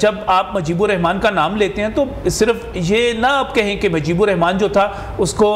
جب آپ مجیب الرحمان کا نام لیتے ہیں تو صرف یہ نہ آپ کہیں کہ مجیب الرحمان جو تھا اس کو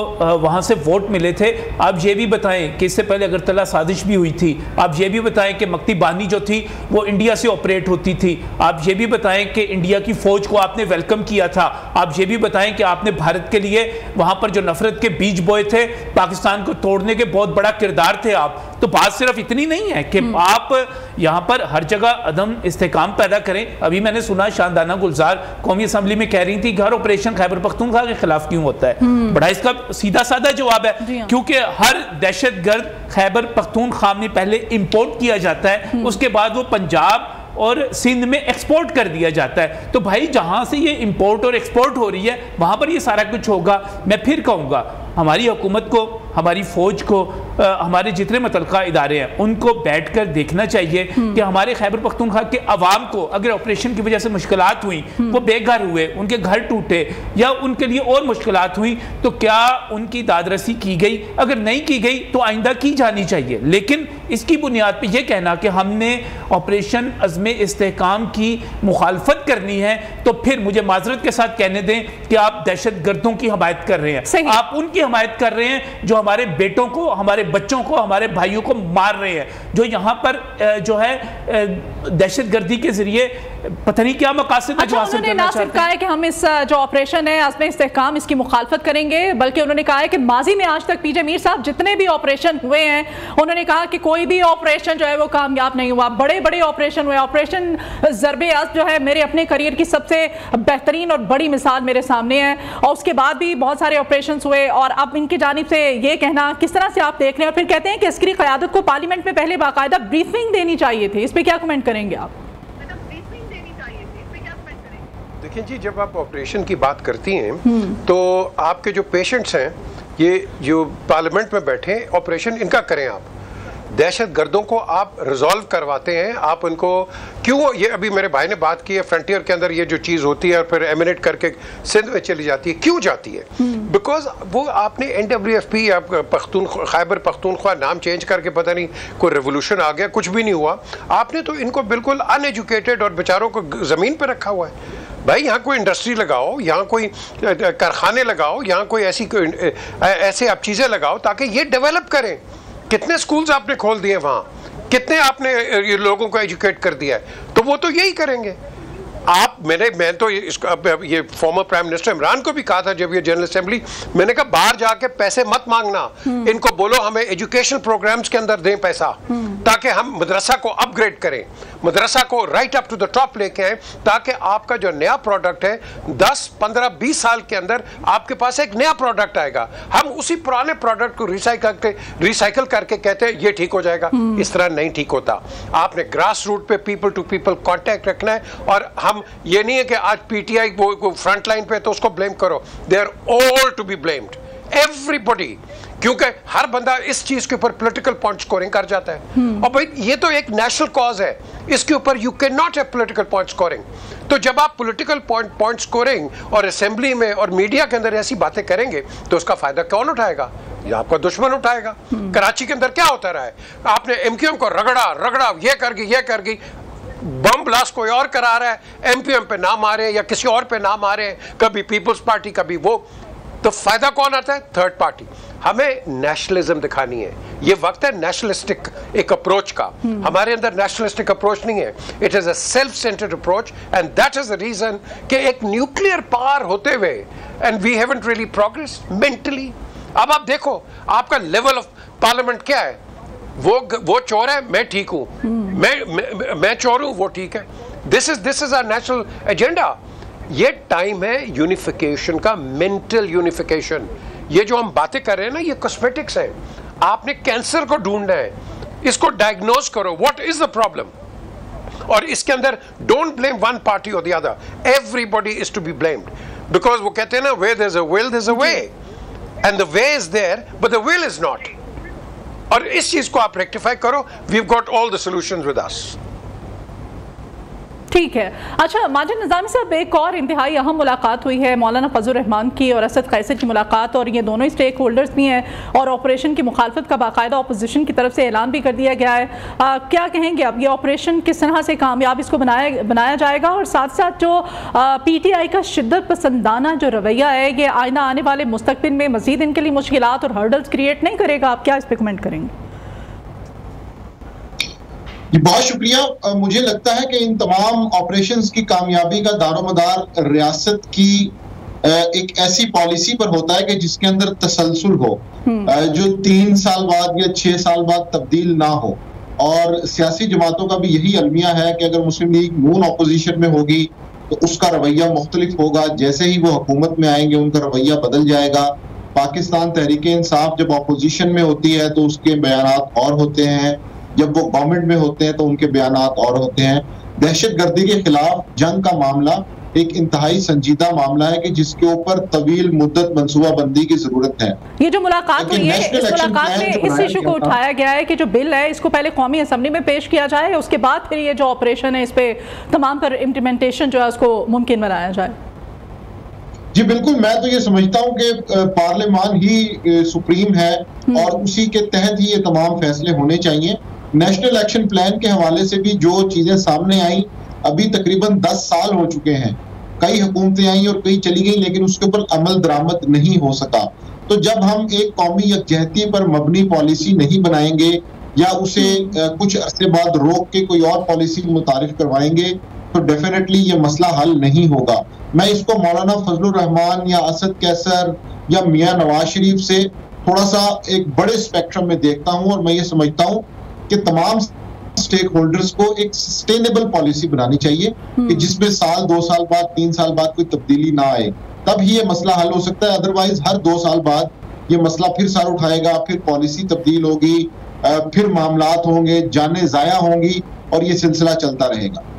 وہاں سے ووٹ ملے تھے، آپ یہ بھی بتائیں کہ اس سے پہلے اگرتلہ سازش بھی ہوئی تھی، آپ یہ بھی بتائیں کہ مکتی بانی جو تھی وہ انڈیا سے آپریٹ ہوتی تھی، آپ یہ بھی بتائیں کہ انڈیا کی فوج کو آپ نے ویلکم کیا تھا، آپ یہ بھی بتائیں کہ آپ نے بھارت کے لیے وہاں پر جو نفرت کے بیج بوئے تھے، پاکستان کو توڑنے کے بہت بڑا کردار تھے آپ. تو بات صرف اتنی نہیں ہے کہ آپ یہاں پر ہر جگہ عدم استحکام پیدا کریں. ابھی میں نے سنا شاندانہ گلزار قومی اسمبلی میں کہہ رہی تھی کہ ہر آپریشن خیبر پختونخوا کے خلاف کیوں ہوتا ہے. بڑا اس کا سیدھا سادہ جواب ہے کیونکہ ہر دہشت گرد خیبر پختونخوا میں پہلے امپورٹ کیا جاتا ہے، اس کے بعد وہ پنجاب اور سندھ میں ایکسپورٹ کر دیا جاتا ہے. تو بھائی جہاں سے یہ امپورٹ اور ایکسپورٹ ہو رہی ہے وہاں پر یہ سارا کچھ ہوگا. میں پھر کہوں گا ہماری حکومت کو، ہماری فوج کو، ہمارے جتنے متعلقہ ادارے ہیں ان کو بیٹھ کر دیکھنا چاہیے کہ ہمارے خیبر پختونخوا کے عوام کو اگر آپریشن کی وجہ سے مشکلات ہوئیں، وہ بے گھر ہوئے، ان کے گھر ٹوٹے یا ان کے لیے اور مشکلات ہوئیں، تو کیا ان کی دادرسی کی گئی؟ اگر نہیں کی گئی تو آئندہ کی جانی چاہیے. لیکن اس کی بنیاد پہ یہ کہنا کہ ہم نے آپریشن عزم استحکام کی مخالفت کرنی ہے تو پھر مجھے معذرت کے ساتھ کہنے دیں کہ آپ دہشت گردوں کی حمایت کر رہے ہیں. آپ ان کی حمایت کر رہے ہیں جو ہمارے بیٹوں کو، ہمارے بچوں کو، ہمارے بھائیوں کو مار رہے ہیں، جو یہاں پر جو ہے دہشت گردی کے ذریعے پتہ نہیں کیا مقاصد ہے جو حاصل کرنا چاہتے ہیں. انہوں نے نہ صرف کہا ہے کہ ہم اس جو آپریشن ہے عزم استحکام اس کی مخالفت کریں گے، بلکہ انہوں نے کہا ہے کہ ماضی میں آج تک پی جے میر صاحب جتنے بھی آپریشن ہوئے ہیں انہوں نے کہا کہ کوئی بھی آپریشن جو ہے وہ کامیاب نہیں ہوا. بڑے بڑے آپریشن ہوئے. آپریشن ضرب اسد جو ہے میرے اپنے کریئر کی سب سے بہترین اور بڑی مثال میرے سامنے ہے، اور اس کے بعد بھی بہت سارے آپریشنز ہوئے. اور اب ان کی جانب سے یہ کہنا کس طرح سے آپ دیکھ رہے ہیں؟ اور پھر کہتے ہیں کہ عسکری قیادت کو پارلیمنٹ میں پہلے باقاعدہ بریفنگ دینی چاہیے تھی. اس پہ کیا کمنٹ کریں گے آپ؟ دیکھیں جی، جب آپ آپریشن کی بات کرتی ہیں تو آپ کے جو پیشنٹس ہیں، یہ جو پارلیمنٹ میں بیٹھے ہیں، آپریشن ان کا کریں. آپ دہشت گردوں کو آپ ریزالو کرواتے ہیں. آپ ان کو کیوں، یہ ابھی میرے بھائی نے بات کی ہے فرنٹیئر کے اندر یہ جو چیز ہوتی ہے اور پھر ایمینیٹ کر کے سندھ میں چلی جاتی ہے، کیوں جاتی ہے؟ بیکاز وہ آپ نے NWFP یا خیبر پختونخوا نام چینج کر کے پتہ نہیں کوئی ریولوشن آ گیا، کچھ بھی نہیں ہوا. آپ نے تو ان کو بالکل ان ایجوکیٹڈ اور بیچاروں کو زمین پہ رکھا ہوا ہے. بھائی یہاں کوئی انڈسٹری لگاؤ، یہاں کوئی کارخانے لگاؤ، یہاں کوئی ایسے آپ چیزیں لگاؤ تاکہ یہ ڈیولپ کریں. کتنے سکولز آپ نے کھول دیے وہاں، کتنے آپ نے لوگوں کو ایجوکیٹ کر دیا ہے. تو وہ تو یہی کریں گے. میں تو یہ فارمر پرائم منسٹر عمران کو بھی کہا تھا جب یہ جنرل اسمبلی، میں نے کہا باہر جا کے پیسے مت مانگنا، ان کو بولو ہمیں ایجوکیشن پروگرامز کے اندر دیں پیسہ تاکہ ہم مدرسہ کو اپ گریڈ کریں، مدرسہ کو right up to the top لے کے آئیں، تاکہ آپ کا جو نیا پروڈکٹ ہے 10 15 20 سال کے اندر آپ کے پاس ایک نیا پروڈکٹ آئے گا. ہم اسی پرانے پروڈکٹ کو ریسائکل کر کے کہتے ہیں یہ ٹھیک ہو جائے گا. اس طرح نہیں ٹھیک ہوتا. آپ نے گراس روٹ پہ پیپل ٹو پیپل کانٹیکٹ رکھنا ہے. اور ہم یہ نہیں ہے کہ آج P T I front line پہ تو اس کو بلیم کرو. They are all to be blamed, everybody, کیونکہ ہر بندہ اس چیز کے اوپر پولیٹیکل پوائنٹ سکورنگ کر جاتا ہے. اور بھائی یہ تو ایک نیشنل کاز ہے، اس کے اوپر you can not have political point scoring. تو جب آپ پولیٹیکل پوائنٹ سکورنگ اور اسمبلی میں اور میڈیا کے اندر ایسی باتیں کریں گے تو اس کا فائدہ کون اٹھائے گا؟ یہ آپ کا دشمن اٹھائے گا. کراچی کے اندر کیا ہوتا رہا ہے؟ آپ نے ایم کیو ایم کو رگڑا، یہ کر گئی، بم بلاسٹ کوئی اور کرا رہا ہے، ایم پی ایم پہ نہ مارے یا کسی اور پہ نہ مارے، کبھی پیپلز پارٹی کبھی وہ. تو فائدہ کون آتا ہے؟ Third party. ہمیں نیشنلزم دکھانی ہے. یہ وقت ہے نیشنلسٹک ایک اپروچ کا. ہمارے اندر نیشنلسٹک اپروچ نہیں ہے. It is a self centred approach and that is the reason کہ ایک نیوکلیئر پاور ہوتے ہوئے and we haven't really progress mentally. اب آپ دیکھو آپ کا لیول آف پارلیمنٹ کیا ہے. وہ چور ہے، میں ٹھیک ہوں، میں چور ہوں، وہ ٹھیک ہے. دس از آور نیشنل ایجنڈا. یہ ٹائم ہے یونیفیکیشن کا، مینٹل یونیفیکیشن. یہ جو ہم باتیں کر رہے ہیں نا یہ کاسمیٹکس ہیں. آپ نے کینسر کو ڈھونڈنا ہے، اس کو ڈائگنوز کرو، واٹ از دا پرابلم. اور اس کے اندر ڈونٹ بلیم ون پارٹی اور the other, everybody is to be blamed. Because وہ کہتے ہیں نا where there's a will there's a way and the way is there but the will is not. اور اس چیز کو آپ ریکٹیفائی کرو. we've got all the solutions with us. ٹھیک ہے. اچھا ماجد نظامی صاحب، ایک اور انتہائی اہم ملاقات ہوئی ہے مولانا فضل الرحمان کی اور اسد قیصر کی ملاقات، اور یہ دونوں اسٹیک ہولڈرز بھی ہیں اور آپریشن کی مخالفت کا باقاعدہ اپوزیشن کی طرف سے اعلان بھی کر دیا گیا ہے. کیا کہیں گے اب یہ آپریشن کس طرح سے کامیاب اس کو بنایا جائے گا، اور ساتھ ساتھ جو پی ٹی آئی کا شدت پسندانہ جو رویہ ہے یہ آئندہ آنے والے مستقبل میں مزید ان کے لیے مشکلات اور ہرڈلز کریٹ نہیں کرے گا؟ آپ کیا اس پہ کمنٹ کریں گے؟ بہت شکریہ. مجھے لگتا ہے کہ ان تمام آپریشنز کی کامیابی کا دار و مدار ریاست کی ایک ایسی پالیسی پر ہوتا ہے کہ جس کے اندر تسلسل ہو، جو 3 سال بعد یا 6 سال بعد تبدیل نہ ہو. اور سیاسی جماعتوں کا بھی یہی المیہ ہے کہ اگر مسلم لیگ نون اپوزیشن میں ہوگی تو اس کا رویہ مختلف ہوگا، جیسے ہی وہ حکومت میں آئیں گے ان کا رویہ بدل جائے گا. پاکستان تحریک انصاف جب اپوزیشن میں ہوتی ہے تو اس کے بیانات اور ہوتے ہیں، جب وہ گورنمنٹ میں ہوتے ہیں تو ان کے بیانات اور ہوتے ہیں. دہشت گردی کے خلاف جنگ کا معاملہ ایک انتہائی سنجیدہ معاملہ ہے کہ جس کے اوپر طویل مدت منصوبہ بندی کی ضرورت ہے. یہ جو ملاقات ہوئی ہے اس ملاقات میں اس ایشو کو اٹھایا گیا ہے کہ جو بل ہے اس کو پہلے قومی اسمبلی میں پیش کیا جائے، اس کے بعد پھر یہ جو آپریشن ہے اس پہ تمام پر امپلیمنٹیشن جو ہے اس کو ممکن بنایا جائے. جی بالکل، میں تو یہ سمجھتا ہوں کہ پارلیمان ہی سپریم ہے اور اسی کے تحت ہی یہ تمام فیصلے ہونے چاہیے. نیشنل ایکشن پلان کے حوالے سے بھی جو چیزیں سامنے آئیں، ابھی تقریباً 10 سال ہو چکے ہیں. کئی حکومتیں آئیں اور کئی چلی گئیں لیکن اس کے اوپر عمل درآمد نہیں ہو سکا. تو جب ہم ایک قومی یکجہتی پر مبنی پالیسی نہیں بنائیں گے یا اسے کچھ عرصے بعد روک کے کوئی اور پالیسی متعارف کروائیں گے تو ڈیفینیٹلی یہ مسئلہ حل نہیں ہوگا. میں اس کو مولانا فضل الرحمان یا اسد قیصر یا میاں نواز شریف سے تھوڑا سا ایک بڑے اسپیکٹرم میں دیکھتا ہوں، اور میں یہ سمجھتا ہوں کہ تمام اسٹیک ہولڈرز کو ایک سسٹینیبل پالیسی بنانی چاہیے کہ جس میں 2 سال بعد 3 سال بعد کوئی تبدیلی نہ آئے، تب ہی یہ مسئلہ حل ہو سکتا ہے. ادروائز ہر 2 سال بعد یہ مسئلہ پھر سر اٹھائے گا، پھر پالیسی تبدیل ہوگی، پھر معاملات ہوں گے، جانیں ضائع ہوں گی اور یہ سلسلہ چلتا رہے گا.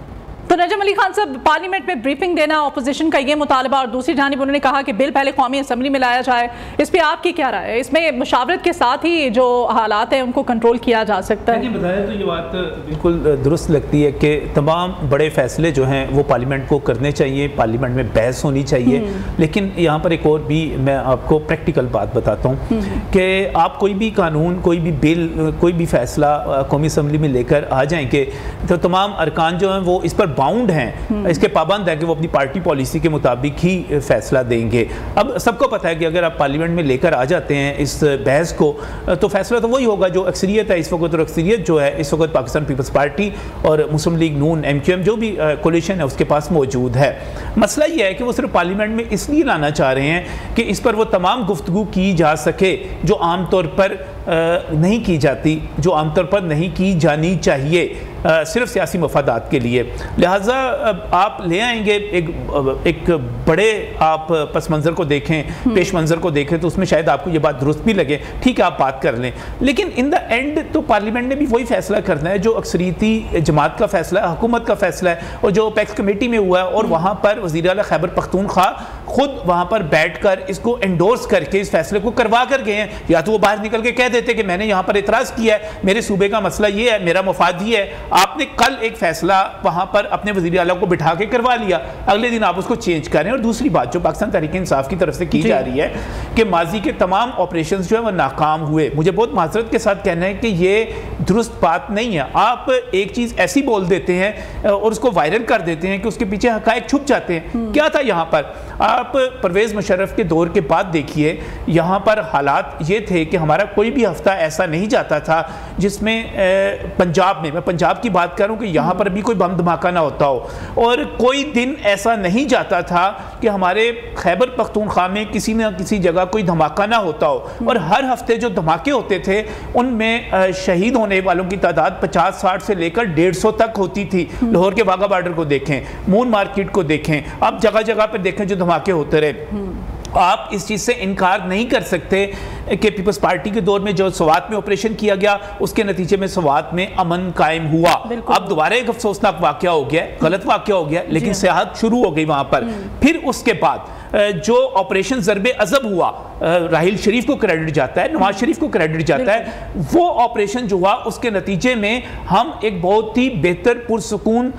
تو نجم علی خان صاحب، پارلیمنٹ میں بریفنگ دینا اپوزیشن کا یہ مطالبہ، اور دوسری جانب انہوں نے کہا کہ بل پہلے قومی اسمبلی میں لایا جائے، اس پہ آپ کی کیا رائے ہے؟ اس میں مشاورت کے ساتھ ہی جو حالات ہیں ان کو کنٹرول کیا جا سکتا ہے؟ بتایا تو یہ بات بالکل درست لگتی ہے کہ تمام بڑے فیصلے جو ہیں وہ پارلیمنٹ کو کرنے چاہیے، پارلیمنٹ میں بحث ہونی چاہیے. لیکن یہاں پر ایک اور بھی میں آپ کو پریکٹیکل بات بتاتا ہوں کہ آپ کوئی بھی قانون، کوئی بھی بل، کوئی بھی فیصلہ قومی اسمبلی میں لے کر آ جائیں گے تو تمام ارکان جو ہیں وہ اس پر باؤنڈ ہیں، اس کے پابند ہے کہ وہ اپنی پارٹی پالیسی کے مطابق ہی فیصلہ دیں گے. اب سب کو پتہ ہے کہ اگر آپ پارلیمنٹ میں لے کر آ جاتے ہیں اس بحث کو تو فیصلہ تو وہی ہوگا جو اکثریت ہے اس وقت، اور اکثریت جو ہے اس وقت پاکستان پیپلز پارٹی اور مسلم لیگ نون MQM جو بھی کولیشن ہے اس کے پاس موجود ہے. مسئلہ یہ ہے کہ وہ صرف پارلیمنٹ میں اس لیے لانا چاہ رہے ہیں کہ اس پر وہ تمام گفتگو کی جا سکے جو عام طور پر نہیں کی جاتی، جو عام طور پر نہیں کی جانی چاہیے صرف سیاسی مفادات کے لیے. لہٰذا آپ لے آئیں گے ایک بڑے آپ پس منظر کو دیکھیں، پیش منظر کو دیکھیں تو اس میں شاید آپ کو یہ بات درست بھی لگے، ٹھیک ہے آپ بات کر لیں، لیکن ان دا اینڈ تو پارلیمنٹ نے بھی وہی فیصلہ کرنا ہے جو اکثریتی جماعت کا فیصلہ ہے، حکومت کا فیصلہ ہے، اور جو پیکس کمیٹی میں ہوا ہے. اور وہاں پر وزیر اعلیٰ خیبر پختونخوا خود وہاں پر بیٹھ کر اس کو انڈورس کر کے اس فیصلے کو کروا کر گئے ہیں. یا تو وہ باہر نکل کے کہہ دیتے کہ میں نے یہاں پر اعتراض کیا ہے، میرے صوبے کا مسئلہ یہ ہے، میرا مفاد یہ ہے. آپ نے کل ایک فیصلہ وہاں پر اپنے وزیر اعلیٰ کو بٹھا کے کروا لیا، اگلے دن آپ اس کو چینج کریں. اور دوسری بات جو پاکستان تحریک انصاف کی طرف سے کی جا رہی ہے کہ ماضی کے تمام آپریشنز جو ہیں وہ ناکام ہوئے. مجھے بہت معذرت کے ساتھ کہنا ہے کہ یہ درست بات نہیں ہے. آپ ایک چیز ایسی بول دیتے ہیں اور اس کو وائرل کر دیتے ہیں کہ اس کے پیچھے حقائق چھپ جاتے ہیں. کیا تھا یہاں پر؟ آپ پرویز مشرف کے دور کے بعد دیکھیے، یہاں پر حالات یہ تھے کہ ہمارا کوئی بھی ہفتہ ایسا نہیں جاتا تھا جس میں پنجاب میں پنجاب کی بات کروں کہ یہاں پر بھی کوئی بم دھماکہ نہ ہوتا ہو، اور کوئی دن ایسا نہیں جاتا تھا کہ ہمارے خیبر پختونخوا میں کسی نہ کسی جگہ کوئی دھماکہ نہ ہوتا ہو. اور ہر ہفتے جو دھماکے ہوتے تھے ان میں شہید ہونے والوں کی تعداد 50-60 سے لے کر 150 تک ہوتی تھی. لاہور کے واغہ بارڈر کو دیکھیں، مون مارکیٹ کو دیکھیں، آپ جگہ جگہ پر دیکھیں جو دھماکے ہوتے رہے. آپ اس چیز سے انکار نہیں کر سکتے کہ پیپلز پارٹی کے دور میں جو سوات میں آپریشن کیا گیا اس کے نتیجے میں سوات میں امن قائم ہوا. اب دوبارہ ایک افسوسناک واقعہ ہو گیا، غلط واقعہ ہو گیا، لیکن سیاحت شروع ہو گئی وہاں پر. پھر اس کے بعد جو آپریشن ضرب عضب ہوا راحیل شریف کو کریڈٹ جاتا ہے, نواز شریف کو کریڈٹ جاتا ہے. وہ آپریشن جو ہوا اس کے نتیجے میں ہم ایک بہت ہی بہتر پرسکون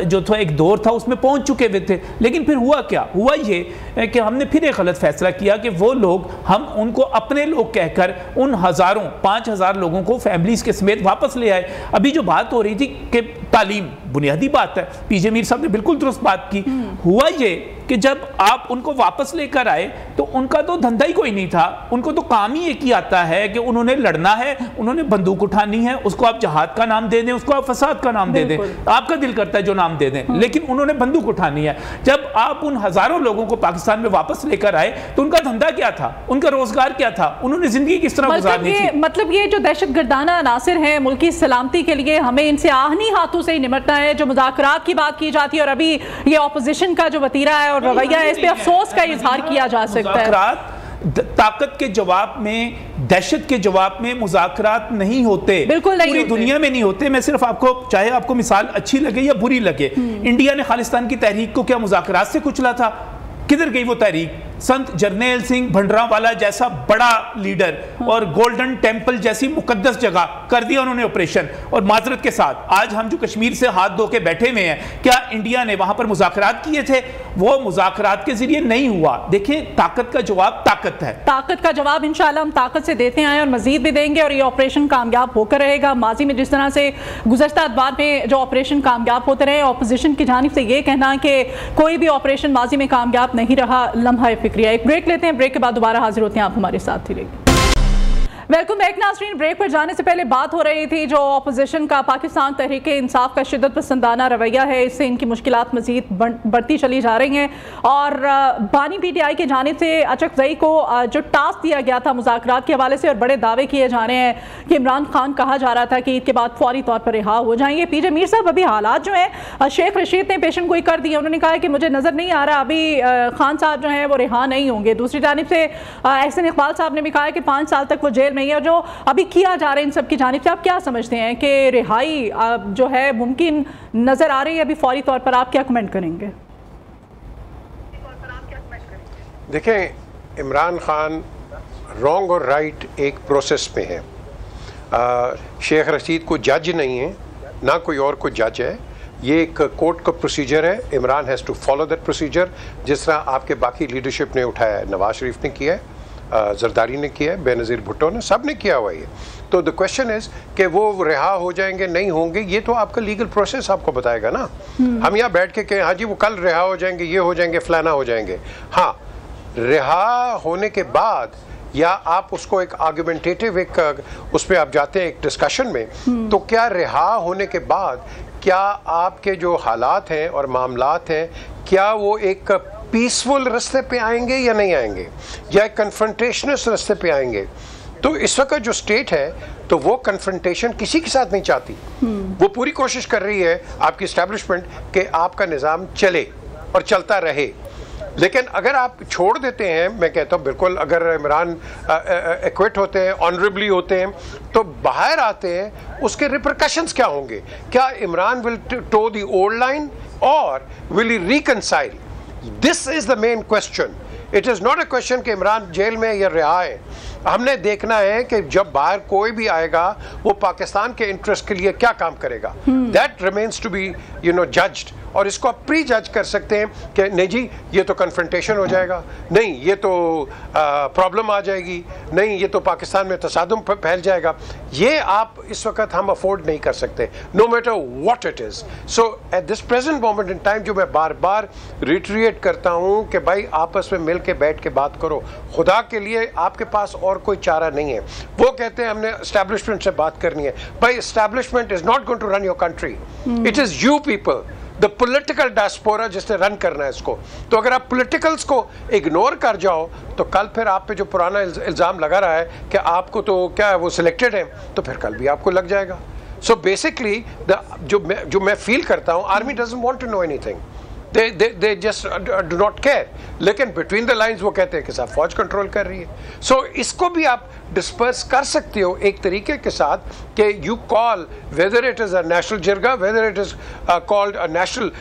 جو تھا ایک دور تھا اس میں پہنچ چکے ہوئے تھے. لیکن پھر ہوا کیا؟ ہوا یہ کہ ہم نے پھر ایک غلط فیصلہ کیا کہ وہ لوگ ہم ان کو اپنے لوگ کہہ کر ان ہزاروں 5,000 لوگوں کو فیملیز کے سمیت واپس لے آئے. ابھی جو بات ہو رہی تھی کہ تعلیم بنیادی بات ہے, پی جے میر صاحب نے بالکل درست بات کی. ہوا یہ کہ جب آپ ان کو واپس لے کر آئے تو ان کا تو دھندا ہی کوئی نہیں تھا, ان کو تو کام ہی ایک ہی آتا ہے کہ انہوں نے لڑنا ہے, انہوں نے بندوق اٹھانی ہے, اس کو آپ جہاد کا نام دے دیں, اس کو آپ فساد کا نام دے دیں, آپ کا دل کرتا ہے جو نام دے دیں, لیکن انہوں نے بندوق اٹھانی ہے. جب آپ ان ہزاروں لوگوں کو پاکستان میں واپس لے کر آئے تو ان کا دھندا کیا تھا, ان کا روزگار کیا تھا, انہوں نے زندگی کس طرح گزارنی تھی؟ مطلب یہ جو دہشت گردانہ عناصر ہیں ملکی سلامتی کے لیے ہمیں ان سے آہنی ہاتھوں سے ہی نمٹنا ہے. جو مذاکرات کی بات کی جاتی ہے اور ابھی یہ اپوزیشن کا جو وتیرہ ہے اور رویہ ہے, اس پہ افسوس کا اظہار کیا جا سکتا ہے. طاقت کے جواب میں, دہشت کے جواب میں مذاکرات نہیں ہوتے, بالکل نہیں پوری دنیا میں نہیں ہوتے. میں صرف آپ کو, چاہے آپ کو مثال اچھی لگے یا بری لگے, انڈیا نے خالستان کی تحریک کو کیا مذاکرات سے کچلا تھا؟ کدھر گئی وہ تحریک؟ سنت جرنیل سنگھ بھنڈراوالا جیسا بڑا لیڈر اور گولڈن ٹیمپل جیسی مقدس جگہ کر دیا انہوں نے آپریشن. اور معذرت کے ساتھ آج ہم جو کشمیر سے ہاتھ دھو کے بیٹھے ہوئے ہیں, کیا انڈیا نے وہاں پر مذاکرات کیے تھے؟ وہ مذاکرات کے ذریعے نہیں ہوا. دیکھیں, طاقت کا جواب طاقت ہے. طاقت کا جواب انشاءاللہ ہم طاقت سے دیتے ہیں اور مزید بھی دیں گے, اور یہ آپریشن کامیاب ہو کر رہے گا. ماضی میں جس طرح سے گزشتہ ادوار میں جو آپریشن کامیاب ہوتے رہے, اپوزیشن کی جانب سے یہ کہنا کہ کوئی بھی آپریشن ماضی میں کامیاب نہیں رہا, لمحہ فکریہ. ایک بریک لیتے ہیں, بریک کے بعد دوبارہ حاضر ہوتے ہیں, آپ ہمارے ساتھ ہی رہیے. ویلکم بیک ناظرین. بریک پر جانے سے پہلے بات ہو رہی تھی جو اپوزیشن کا پاکستان تحریک انصاف کا شدت پسندانہ رویہ ہے, اس سے ان کی مشکلات مزید بڑھتی چلی جا رہی ہیں. اور بانی پی ٹی آئی کی جانب سے اچکزئی کو جو ٹاسک دیا گیا تھا مذاکرات کے حوالے سے, اور بڑے دعوے کیے جا رہے ہیں کہ عمران خان, کہا جا رہا تھا کہ عید کے بعد فوری طور پر رہا ہو جائیں گے. پی جے میر صاحب, ابھی حالات جو ہیں شیخ رشید نے پیشن گوئی کر دی, انہوں نے کہا کہ مجھے نظر نہیں آ رہا ابھی خان صاحب جو ہیں وہ رہا نہیں ہوں گے. دوسری جانب سے احسن اقبال صاحب نے بھی کہا کہ 5 سال تک وہ جیل میں ہی ہے. اور جو ابھی کیا جا رہا ہے ان سب کی جانب سے, آپ کیا سمجھتے ہیں کہ رہائی جو ہے ممکن نظر آ رہی ہے ابھی فوری طور پر, آپ کیا کمنٹ کریں گے؟ دیکھیں, عمران خان رانگ اور رائٹ ایک پروسیس میں ہے. شیخ رشید کو جج نہیں ہے, نہ کوئی اور کو جج ہے. یہ ایک کورٹ کا پروسیجر ہے. Imran has to follow that procedure, جس طرح آپ کے باقی لیڈرشپ نے اٹھایا ہے, نواز شریف نے کیا ہے, زرداری نے کیا ہے, بے نظیر بھٹو نے, سب نے کیا ہوا ہے. تو the question is کہ وہ رہا ہو جائیں گے نہیں ہوں گے, یہ تو آپ کا لیگل پروسیس آپ کو بتائے گا نا. ہم یہاں بیٹھ کے کہ ہاں جی وہ کل رہا ہو جائیں گے, یہ ہو جائیں گے, فلانا ہو جائیں گے. ہاں, رہا ہونے کے بعد یا آپ اس کو ایک آرگومنٹیٹیو ایک اس پہ آپ جاتے ہیں ایک ڈسکشن میں, تو کیا رہا ہونے کے بعد کیا آپ کے جو حالات ہیں اور معاملات ہیں, کیا وہ ایک پیسفل رستے پہ آئیں گے یا نہیں آئیں گے, یا ایک کنفرنٹیشنس رستے پہ آئیں گے؟ تو اس وقت جو سٹیٹ ہے تو وہ کنفرنٹیشن کسی کے ساتھ نہیں چاہتی. وہ پوری کوشش کر رہی ہے آپ کی اسٹیبلشمنٹ کہ آپ کا نظام چلے اور چلتا رہے. لیکن اگر آپ چھوڑ دیتے ہیں, میں کہتا ہوں بالکل, اگر عمران ایکوٹ ہوتے ہیں, آنریبلی ہوتے ہیں, تو باہر آتے ہیں, اس کے ریپرکشنز کیا ہوں گے؟ کیا Imran will toe the old line اور will he reconcile? This is the main question. It is not a question کہ عمران جیل میں یا رہا ہے. ہم نے دیکھنا ہے کہ جب باہر کوئی بھی آئے گا وہ پاکستان کے انٹرسٹ کے لیے کیا کام کرے گا. That remains to be judged. اور اس کو آپ پری جج کر سکتے ہیں کہ نہیں جی یہ تو کنفرنٹیشن ہو جائے گا, نہیں یہ تو پرابلم آ جائے گی, نہیں یہ تو پاکستان میں تصادم پھیل جائے گا. یہ آپ اس وقت ہم افورڈ نہیں کر سکتے, no matter what it is. So at this present moment in time, جو میں بار بار ریٹریٹ کرتا ہوں کہ بھائی آپس میں مل کے بیٹھ کے بات کرو. خدا کے لیے آپ کے پاس اور کوئی چارہ نہیں ہے. وہ کہتے ہیں ہم نے اسٹیبلشمنٹ سے بات کرنی ہے. بھائی establishment is not going to run your country, it is you people, the political diaspora جس نے رن کرنا ہے اس کو. تو اگر آپ پولیٹیکلز کو اگنور کر جاؤ تو کل پھر آپ پہ جو پرانا الزام لگا رہا ہے کہ آپ کو تو کیا ہے وہ سلیکٹڈ ہیں, تو پھر کل بھی آپ کو لگ جائے گا. سو بیسکلی جو میں فیل کرتا ہوں, army doesn't want to know anything, they just do not care. لیکن between the lines وہ کہتے ہیں کہ صاحب فوج کنٹرول کر رہی ہے. سو اس کو بھی آپ ڈسپرس کر سکتے ہو ایک طریقے کے ساتھ کہ you call whether it is a national jirga, whether it is called a national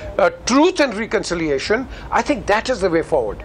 truth and reconciliation. I think that is the way forward.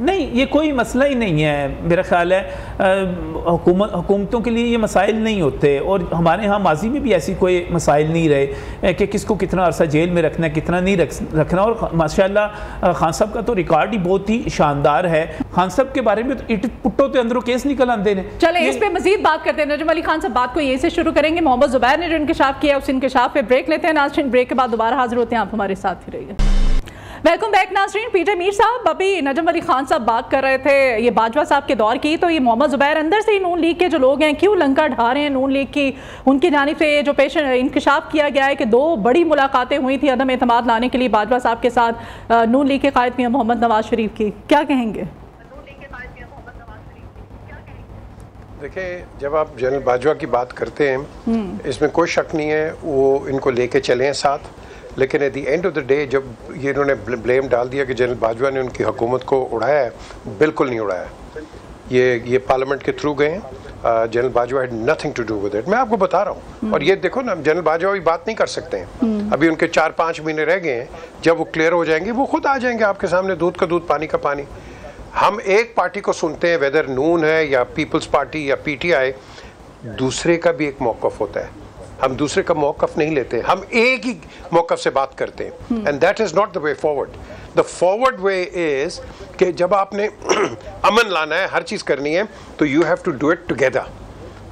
نہیں، یہ کوئی مسئلہ ہی نہیں ہے میرا خیال ہے، حکومتوں کے لیے یہ مسائل نہیں ہوتے، اور ہمارے ہاں ماضی میں بھی ایسی کوئی مسائل نہیں رہے کہ کس کو کتنا عرصہ جیل میں رکھنا ہے کتنا نہیں رکھنا، اور ماشاءاللہ خان صاحب کا تو ریکارڈ ہی بہت ہی شاندار ہے. خان صاحب کے بارے میں تو اٹ پٹو تے اندروں کیس نکل آندے نے. چلیں اس پہ مزید بات کرتے ہیں. نجم علی خان صاحب بات کو یہیں سے شروع کریں گے. محمد زبیر نے جو انکشاف کیا اس انکشاف پہ بریک لیتے ہیں ناظرین، بریک کے بعد دوبارہ حاضر ہوتے ہیں، آپ ہمارے ساتھ ہی رہیے. ویلکم بیک ناظرین. پی جے میر صاحب، ابھی نجم علی خان صاحب بات کر رہے تھے یہ باجوہ صاحب کے دور کی، تو یہ محمد زبیر اندر سے ہی نون لیگ کے جو لوگ ہیں کیوں لنکا ڈھا رہے ہیں نون لیگ کی؟ ان کی جانب سے جو انکشاف کیا گیا ہے کہ 2 بڑی ملاقاتیں ہوئی تھی عدم اعتماد لانے کے لیے باجوہ صاحب کے ساتھ نون لیگ کے قائد میاں محمد نواز شریف کی، کیا کہیں گے؟ دیکھیں، جب آپ جنرل باجوہ کی بات کرتے ہیں اس میں کوئی شک نہیں ہے وہ ان کو لے کے چلے ہیں ساتھ، لیکن at the end of the day جب یہ انہوں نے بلیم ڈال دیا کہ جنرل باجوہ نے ان کی حکومت کو اڑایا ہے، بالکل نہیں اڑایا. یہ پارلیمنٹ کے تھرو گئے ہیں. General Bajwa had nothing to do with it. میں آپ کو بتا رہا ہوں، اور یہ دیکھو نا، جنرل باجوہ ابھی بات نہیں کر سکتے ہیں، ابھی ان کے 4-5 مہینے رہ گئے ہیں. جب وہ کلیئر ہو جائیں گے وہ خود آ جائیں گے آپ کے سامنے، دودھ کا دودھ پانی کا پانی. ہم ایک پارٹی کو سنتے ہیں، ویدر نون ہے یا پیپلز پارٹی یا پی ٹی آئی، دوسرے کا بھی ایک موقف ہوتا ہے. ہم دوسرے کا موقف نہیں لیتے، ہم ایک ہی موقف سے بات کرتے ہیں. And that is not the way forward. The forward way is کہ جب آپ نے امن لانا ہے، ہر چیز کرنی ہے، تو you have to do it together.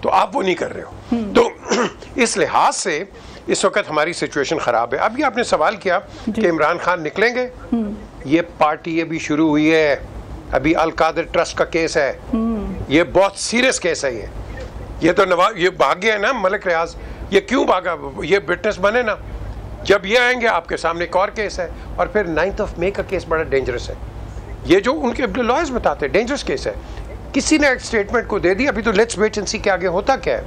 تو آپ وہ نہیں کر رہے ہو. تو اس لحاظ سے اس وقت ہماری سچویشن خراب ہے. اب یہ آپ نے سوال کیا کہ عمران خان نکلیں گے، یہ پارٹی ابھی شروع ہوئی ہے، ابھی القادر ٹرسٹ کا کیس ہے، یہ بہت سیریس کیس ہے. یہ تو یہ بھاگ گیا ہے نا ملک ریاض. یہ کیوں بھاگا؟ یہ وٹنس بنے نا. جب یہ آئیں گے آپ کے سامنے ایک اور کیس ہے، اور پھر 9 مئی کا کیس بڑا ڈینجرس ہے. یہ جو ان کے لائرز بتاتے ہیں ڈینجرس کیس ہے. کسی نے ایک سٹیٹمنٹ کو دے دی، ابھی تو لیٹس ویٹ اینڈ سی کہ آگے ہوتا کیا ہے.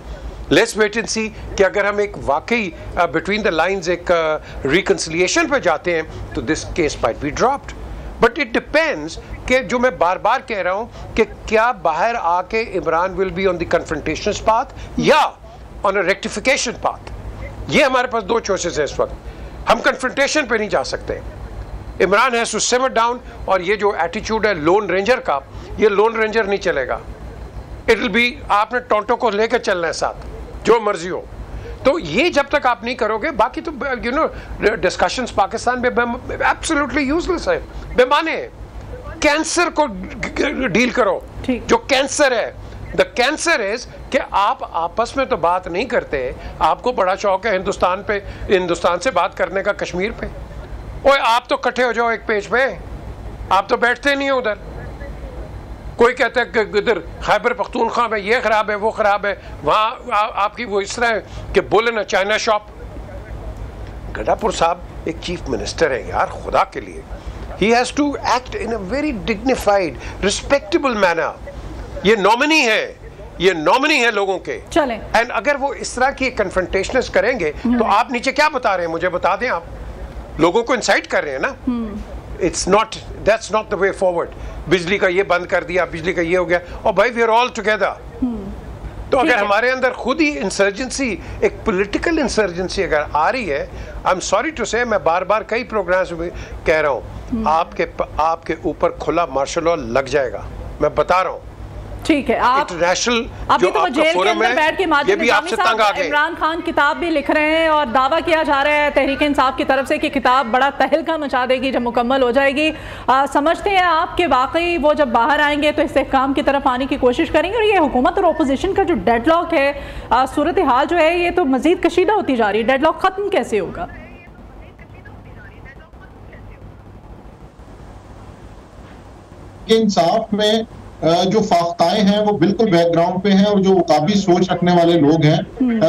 لیٹس ویٹ اینڈ سی کہ اگر ہم ایک واقعی بٹوین دا لائنز ایک ریکنسلیشن پہ جاتے ہیں تو this case might be dropped. But it depends کہ جو میں بار بار کہہ رہا ہوں کہ کیا باہر آ کے Imran will be on the confrontation path یا آن اے ریکٹیفیکیشن پاتھ. یہ ہمارے پاس 2 چوائسز ہیں اس وقت. ہم کنفرنٹیشن پہ نہیں جا سکتے. Imran has to simmer down. اور یہ جو ایٹیچیوڈ ہے لون رینجر کا، یہ لون رینجر نہیں چلے گا. اٹ ول بی آپ نے ٹونٹو کو لے کے چلنا ہے ساتھ، جو مرضی ہو. تو یہ جب تک آپ نہیں کرو گے، باقی تو یو نو ڈسکشنز پاکستان میں ایبسلیوٹلی یوز لیس ہے، بے معنی ہے. کینسر کو ڈیل کرو، جو کینسر ہے. دا کینسر از کہ آپ آپس میں تو بات نہیں کرتے. آپ کو بڑا شوق ہے ہندوستان سے بات کرنے کا، کشمیر پہ. اوے آپ تو کٹھے ہو جاؤ ایک پیج پہ. آپ تو بیٹھتے نہیں ہو ادھر. کوئی کہتا ہے کہ ادھر خیبر پختونخوا میں یہ خراب ہے وہ خراب ہے، وہاں آپ کی وہ اس طرح ہے کہ بولے نا چائنا شاپ. گڈا پور صاحب ایک چیف منسٹر ہے یار، خدا کے لیے. He has to act in a very dignified, respectable manner. یہ نومنی ہے، یہ نومنی ہے لوگوں کے. چلیں. اینڈ اگر وہ اس طرح کی کنفرنٹیشنز کریں گے تو آپ نیچے کیا بتا رہے ہیں مجھے بتا دیں. آپ لوگوں کو انسائٹ کر رہے ہیں نا. It's not, that's not the way forward. بجلی کا یہ بند کر دیا، بجلی کا یہ ہو گیا، اور بھائی we are all together. تو اگر ہمارے اندر خود ہی انسرجنسی، ایک پولیٹیکل انسرجنسی اگر آ رہی ہے، I'm sorry to say، میں بار بار کئی پروگرامز میں کہہ رہا ہوں، آپ کے اوپر کھلا مارشل لا لگ جائے گا. میں بتا رہا ہوں. ٹھیک ہے. آپ ابھی تو وہ جیل کے اندر بیٹھ کے ماجد نظامی صاحب عمران خان کتاب بھی لکھ رہے ہیں، اور دعویٰ کیا جا رہا ہے تحریک انصاف کی طرف سے کہ کتاب بڑا تہلکہ مچا دے گی جب مکمل ہو جائے گی. سمجھتے ہیں آپ کہ واقعی وہ جب باہر آئیں گے تو استحکام کی طرف آنے کی کوشش کریں گے؟ اور یہ حکومت اور اپوزیشن کا جو ڈیڈ لاک ہے، صورتحال جو ہے یہ تو مزید کشیدہ ہوتی جا رہی ہے. ڈیڈ لاک ختم کیسے ہوگا؟ انصاف میں جو فاختائیں ہیں وہ بالکل بیک گراؤنڈ پہ ہیں، اور جو وقابی سوچ رکھنے والے لوگ ہیں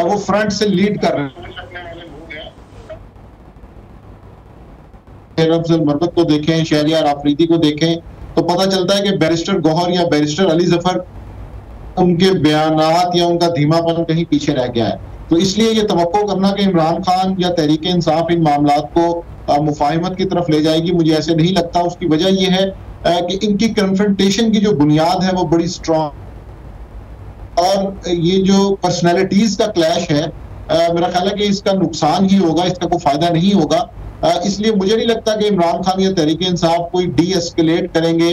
وہ فرنٹ سے لیڈ کر رہے ہیں. افضل مربت کو دیکھیں، شہریار آفریدی کو دیکھیں تو پتہ چلتا ہے کہ بیرسٹر گوہر یا بیرسٹر علی ظفر، ان کے بیانات یا ان کا دھیما پن کہیں پیچھے رہ گیا ہے. تو اس لیے یہ توقع کرنا کہ عمران خان یا تحریک انصاف ان معاملات کو مفاہمت کی طرف لے جائے گی، مجھے ایسے نہیں لگتا. اس کی وجہ یہ ہے کہ ان کی کنفرنٹیشن کی جو بنیاد ہے وہ بڑی سٹرونگ، اور یہ جو پرسنالٹیز کا کلیش ہے میرا خیال ہے کہ اس کا نقصان ہی ہوگا، اس کا کوئی فائدہ نہیں ہوگا. اس لیے مجھے نہیں لگتا کہ عمران خان یا تحریک انصاف کوئی ڈی ایسکیلیٹ کریں گے